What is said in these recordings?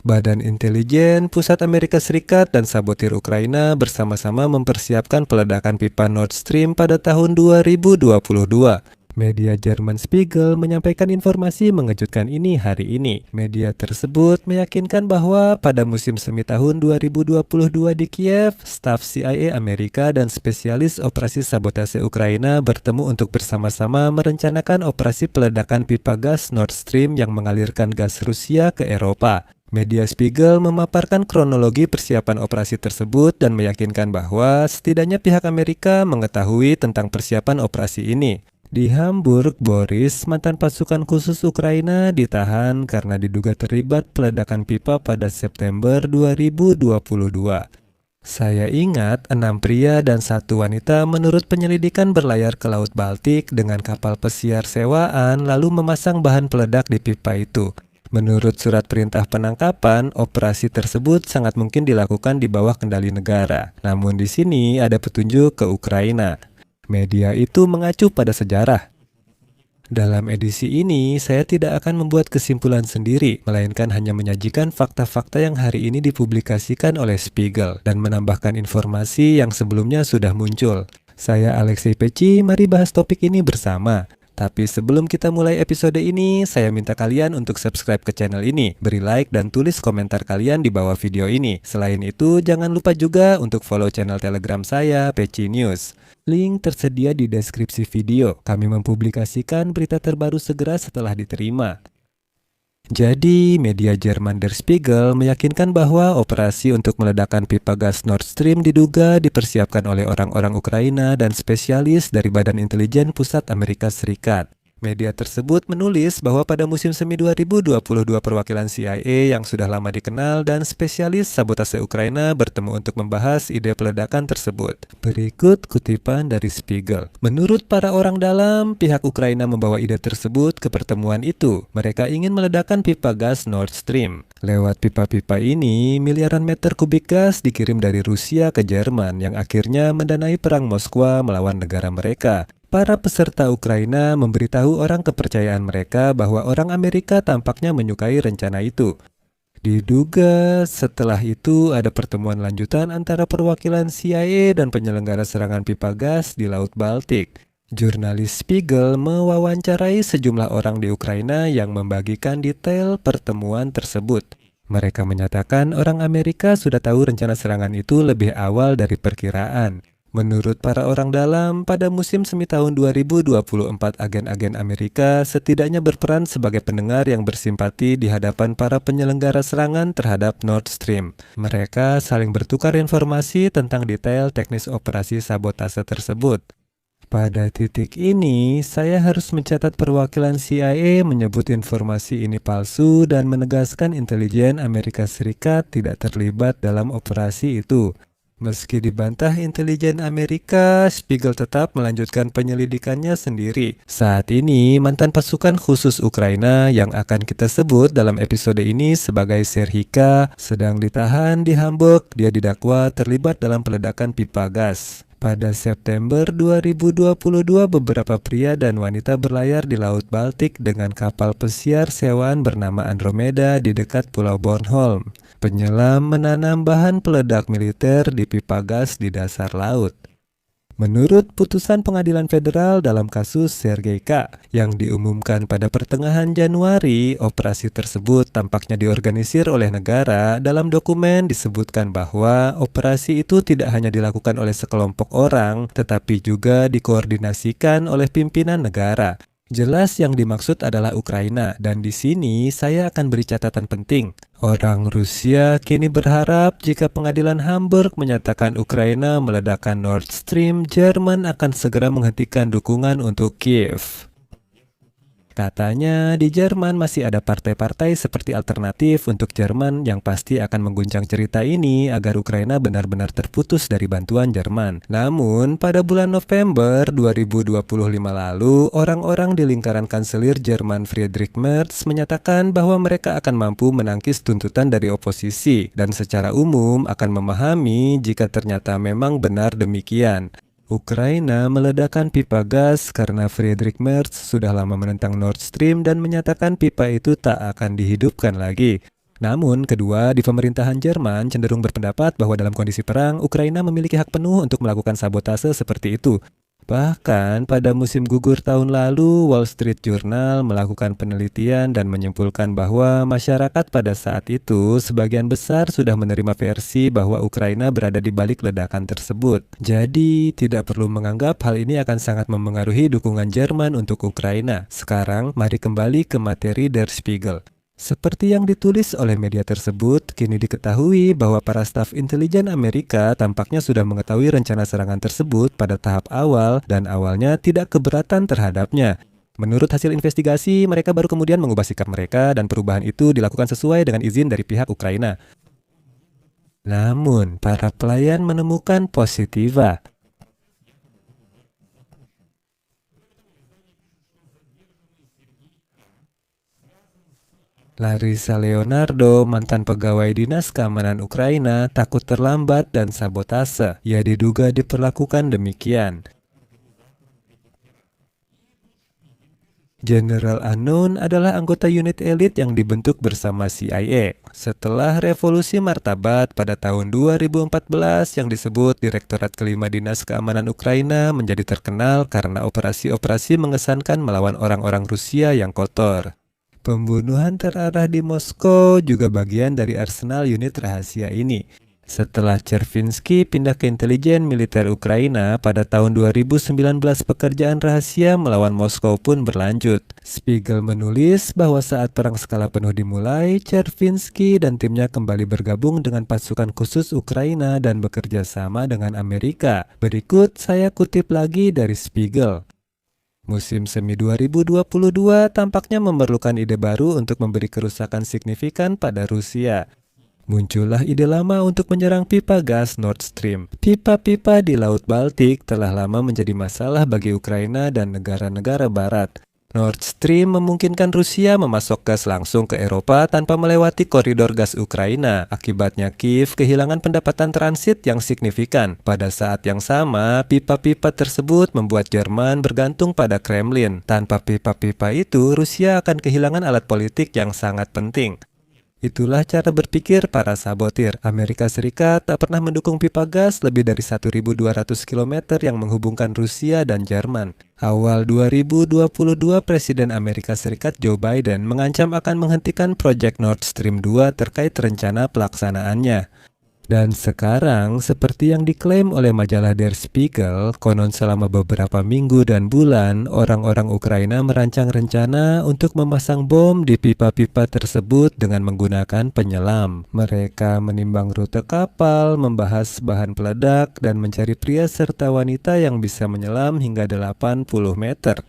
Badan Intelijen Pusat Amerika Serikat dan sabotir Ukraina bersama-sama mempersiapkan peledakan pipa Nord Stream pada tahun 2022. Media Jerman Spiegel menyampaikan informasi mengejutkan ini hari ini. Media tersebut meyakinkan bahwa pada musim semi tahun 2022 di Kiev, staf CIA Amerika dan spesialis operasi sabotase Ukraina bertemu untuk bersama-sama merencanakan operasi peledakan pipa gas Nord Stream yang mengalirkan gas Rusia ke Eropa. Media Spiegel memaparkan kronologi persiapan operasi tersebut dan meyakinkan bahwa setidaknya pihak Amerika mengetahui tentang persiapan operasi ini. Di Hamburg, Boris, mantan pasukan khusus Ukraina, ditahan karena diduga terlibat peledakan pipa pada September 2022. Saya ingat 6 pria dan 1 wanita menurut penyelidikan berlayar ke Laut Baltik dengan kapal pesiar sewaan lalu memasang bahan peledak di pipa itu. Menurut surat perintah penangkapan, operasi tersebut sangat mungkin dilakukan di bawah kendali negara. Namun di sini ada petunjuk ke Ukraina. Media itu mengacu pada sejarah. Dalam edisi ini, saya tidak akan membuat kesimpulan sendiri, melainkan hanya menyajikan fakta-fakta yang hari ini dipublikasikan oleh Spiegel dan menambahkan informasi yang sebelumnya sudah muncul. Saya Alexei Peci, mari bahas topik ini bersama. Tapi sebelum kita mulai episode ini, saya minta kalian untuk subscribe ke channel ini, beri like dan tulis komentar kalian di bawah video ini. Selain itu, jangan lupa juga untuk follow channel Telegram saya, Peci News. Link tersedia di deskripsi video. Kami mempublikasikan berita terbaru segera setelah diterima. Jadi, media Jerman Der Spiegel meyakinkan bahwa operasi untuk meledakkan pipa gas Nord Stream diduga dipersiapkan oleh orang-orang Ukraina dan spesialis dari Badan Intelijen Pusat Amerika Serikat. Media tersebut menulis bahwa pada musim semi 2022 perwakilan CIA yang sudah lama dikenal dan spesialis sabotase Ukraina bertemu untuk membahas ide peledakan tersebut. Berikut kutipan dari Spiegel. Menurut para orang dalam, pihak Ukraina membawa ide tersebut ke pertemuan itu. Mereka ingin meledakkan pipa gas Nord Stream. Lewat pipa-pipa ini, miliaran meter kubik gas dikirim dari Rusia ke Jerman yang akhirnya mendanai perang Moskwa melawan negara mereka. Para peserta Ukraina memberitahu orang kepercayaan mereka bahwa orang Amerika tampaknya menyukai rencana itu. Diduga setelah itu ada pertemuan lanjutan antara perwakilan CIA dan penyelenggara serangan pipa gas di Laut Baltik. Jurnalis Spiegel mewawancarai sejumlah orang di Ukraina yang membagikan detail pertemuan tersebut. Mereka menyatakan orang Amerika sudah tahu rencana serangan itu lebih awal dari perkiraan. Menurut para orang dalam, pada musim semi tahun 2024 agen-agen Amerika setidaknya berperan sebagai pendengar yang bersimpati di hadapan para penyelenggara serangan terhadap Nord Stream. Mereka saling bertukar informasi tentang detail teknis operasi sabotase tersebut. Pada titik ini, saya harus mencatat perwakilan CIA menyebut informasi ini palsu dan menegaskan intelijen Amerika Serikat tidak terlibat dalam operasi itu. Meski dibantah intelijen Amerika, Spiegel tetap melanjutkan penyelidikannya sendiri. Saat ini, mantan pasukan khusus Ukraina yang akan kita sebut dalam episode ini sebagai Serhika sedang ditahan di Hamburg. Dia didakwa terlibat dalam peledakan pipa gas. Pada September 2022, beberapa pria dan wanita berlayar di Laut Baltik dengan kapal pesiar sewaan bernama Andromeda di dekat Pulau Bornholm. Penyelam menanam bahan peledak militer di pipa gas di dasar laut. Menurut putusan pengadilan federal dalam kasus Sergei K. yang diumumkan pada pertengahan Januari, operasi tersebut tampaknya diorganisir oleh negara. Dalam dokumen disebutkan bahwa operasi itu tidak hanya dilakukan oleh sekelompok orang, tetapi juga dikoordinasikan oleh pimpinan negara. Jelas yang dimaksud adalah Ukraina, dan di sini saya akan beri catatan penting. Orang Rusia kini berharap jika pengadilan Hamburg menyatakan Ukraina meledakkan Nord Stream, Jerman akan segera menghentikan dukungan untuk Kiev. Katanya di Jerman masih ada partai-partai seperti alternatif untuk Jerman yang pasti akan mengguncang cerita ini agar Ukraina benar-benar terputus dari bantuan Jerman. Namun pada bulan November 2025 lalu, orang-orang di lingkaran kanselir Jerman Friedrich Merz menyatakan bahwa mereka akan mampu menangkis tuntutan dari oposisi dan secara umum akan memahami jika ternyata memang benar demikian. Ukraina meledakkan pipa gas karena Friedrich Merz sudah lama menentang Nord Stream dan menyatakan pipa itu tak akan dihidupkan lagi. Namun, kedua di pemerintahan Jerman cenderung berpendapat bahwa dalam kondisi perang, Ukraina memiliki hak penuh untuk melakukan sabotase seperti itu. Bahkan pada musim gugur tahun lalu, Wall Street Journal melakukan penelitian dan menyimpulkan bahwa masyarakat pada saat itu sebagian besar sudah menerima versi bahwa Ukraina berada di balik ledakan tersebut. Jadi, tidak perlu menganggap hal ini akan sangat memengaruhi dukungan Jerman untuk Ukraina. Sekarang, mari kembali ke materi Der Spiegel. Seperti yang ditulis oleh media tersebut, kini diketahui bahwa para staf intelijen Amerika tampaknya sudah mengetahui rencana serangan tersebut pada tahap awal dan awalnya tidak keberatan terhadapnya. Menurut hasil investigasi, mereka baru kemudian mengubah sikap mereka dan perubahan itu dilakukan sesuai dengan izin dari pihak Ukraina. Namun, para pelayan menemukan positiva. Larissa Leonardo, mantan pegawai Dinas Keamanan Ukraina, takut terlambat dan sabotase. Ia diduga diperlakukan demikian. General Unknown adalah anggota unit elit yang dibentuk bersama CIA. Setelah revolusi martabat pada tahun 2014 yang disebut Direktorat Kelima Dinas Keamanan Ukraina menjadi terkenal karena operasi-operasi mengesankan melawan orang-orang Rusia yang kotor. Pembunuhan terarah di Moskow juga bagian dari arsenal unit rahasia ini. Setelah Chervinsky pindah ke intelijen militer Ukraina pada tahun 2019, pekerjaan rahasia melawan Moskow pun berlanjut. Spiegel menulis bahwa saat perang skala penuh dimulai, Chervinsky dan timnya kembali bergabung dengan pasukan khusus Ukraina dan bekerja sama dengan Amerika. Berikut saya kutip lagi dari Spiegel. Musim semi 2022 tampaknya memerlukan ide baru untuk memberi kerusakan signifikan pada Rusia. Muncullah ide lama untuk menyerang pipa gas Nord Stream. Pipa-pipa di Laut Baltik telah lama menjadi masalah bagi Ukraina dan negara-negara barat. Nord Stream memungkinkan Rusia memasok gas langsung ke Eropa tanpa melewati koridor gas Ukraina. Akibatnya Kiev kehilangan pendapatan transit yang signifikan. Pada saat yang sama, pipa-pipa tersebut membuat Jerman bergantung pada Kremlin. Tanpa pipa-pipa itu, Rusia akan kehilangan alat politik yang sangat penting. Itulah cara berpikir para sabotir. Amerika Serikat tak pernah mendukung pipa gas lebih dari 1.200 km yang menghubungkan Rusia dan Jerman. Awal 2022, Presiden Amerika Serikat Joe Biden mengancam akan menghentikan proyek Nord Stream 2 terkait rencana pelaksanaannya. Dan sekarang, seperti yang diklaim oleh majalah Der Spiegel, konon selama beberapa minggu dan bulan, orang-orang Ukraina merancang rencana untuk memasang bom di pipa-pipa tersebut dengan menggunakan penyelam. Mereka menimbang rute kapal, membahas bahan peledak, dan mencari pria serta wanita yang bisa menyelam hingga 80 meter.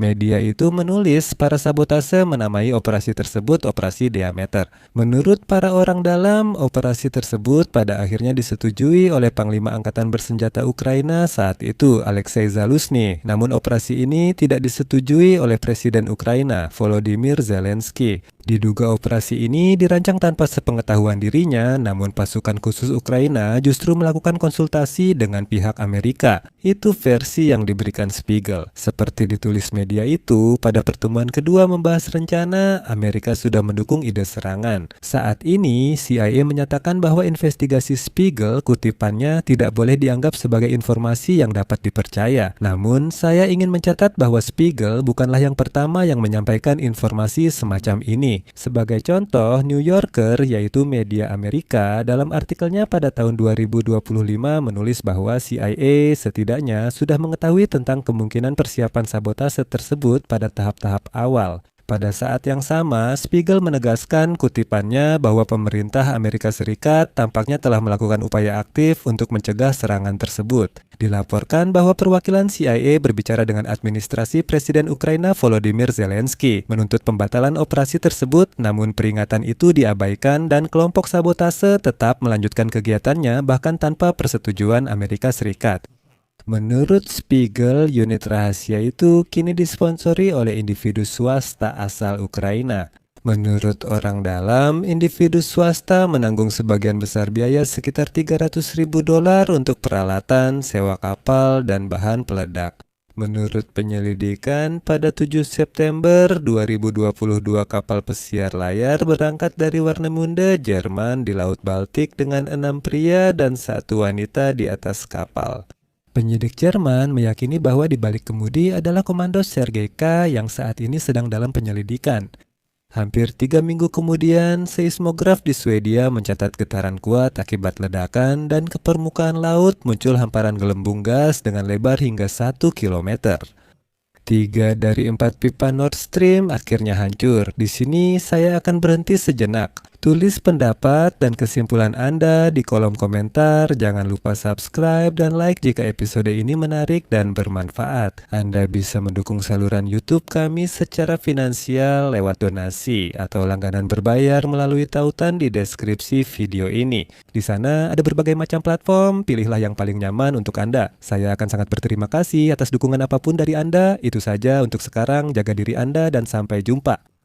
Media itu menulis para sabotase menamai operasi tersebut Operasi Diameter. Menurut para orang dalam, operasi tersebut pada akhirnya disetujui oleh Panglima Angkatan Bersenjata Ukraina saat itu, Alexei Zaluzhny. Namun operasi ini tidak disetujui oleh Presiden Ukraina, Volodymyr Zelensky. Diduga operasi ini dirancang tanpa sepengetahuan dirinya, namun pasukan khusus Ukraina justru melakukan konsultasi dengan pihak Amerika. Itu versi yang diberikan Spiegel. Seperti ditulis media itu, pada pertemuan kedua membahas rencana, Amerika sudah mendukung ide serangan. Saat ini, CIA menyatakan bahwa investigasi Spiegel, kutipannya, tidak boleh dianggap sebagai informasi yang dapat dipercaya. Namun, saya ingin mencatat bahwa Spiegel bukanlah yang pertama yang menyampaikan informasi semacam ini. Sebagai contoh, New Yorker, yaitu media Amerika, dalam artikelnya pada tahun 2025 menulis bahwa CIA setidaknya sudah mengetahui tentang kemungkinan persiapan sabotase tersebut pada tahap-tahap awal. Pada saat yang sama, Spiegel menegaskan kutipannya bahwa pemerintah Amerika Serikat tampaknya telah melakukan upaya aktif untuk mencegah serangan tersebut. Dilaporkan bahwa perwakilan CIA berbicara dengan administrasi Presiden Ukraina Volodymyr Zelensky menuntut pembatalan operasi tersebut, namun peringatan itu diabaikan dan kelompok sabotase tetap melanjutkan kegiatannya bahkan tanpa persetujuan Amerika Serikat. Menurut Spiegel, unit rahasia itu kini disponsori oleh individu swasta asal Ukraina. Menurut orang dalam, individu swasta menanggung sebagian besar biaya sekitar $300.000 untuk peralatan, sewa kapal, dan bahan peledak. Menurut penyelidikan, pada 7 September 2022 kapal pesiar layar berangkat dari Warnemünde, Jerman di Laut Baltik dengan 6 pria dan 1 wanita di atas kapal. Penyidik Jerman meyakini bahwa di balik kemudi adalah Komando Sergei K yang saat ini sedang dalam penyelidikan. Hampir 3 minggu kemudian, seismograf di Swedia mencatat getaran kuat akibat ledakan dan ke permukaan laut muncul hamparan gelembung gas dengan lebar hingga 1 km. 3 dari 4 pipa Nord Stream akhirnya hancur. Di sini saya akan berhenti sejenak. Tulis pendapat dan kesimpulan Anda di kolom komentar. Jangan lupa subscribe dan like jika episode ini menarik dan bermanfaat. Anda bisa mendukung saluran YouTube kami secara finansial lewat donasi atau langganan berbayar melalui tautan di deskripsi video ini. Di sana ada berbagai macam platform, pilihlah yang paling nyaman untuk Anda. Saya akan sangat berterima kasih atas dukungan apapun dari Anda. Itu saja untuk sekarang, jaga diri Anda dan sampai jumpa.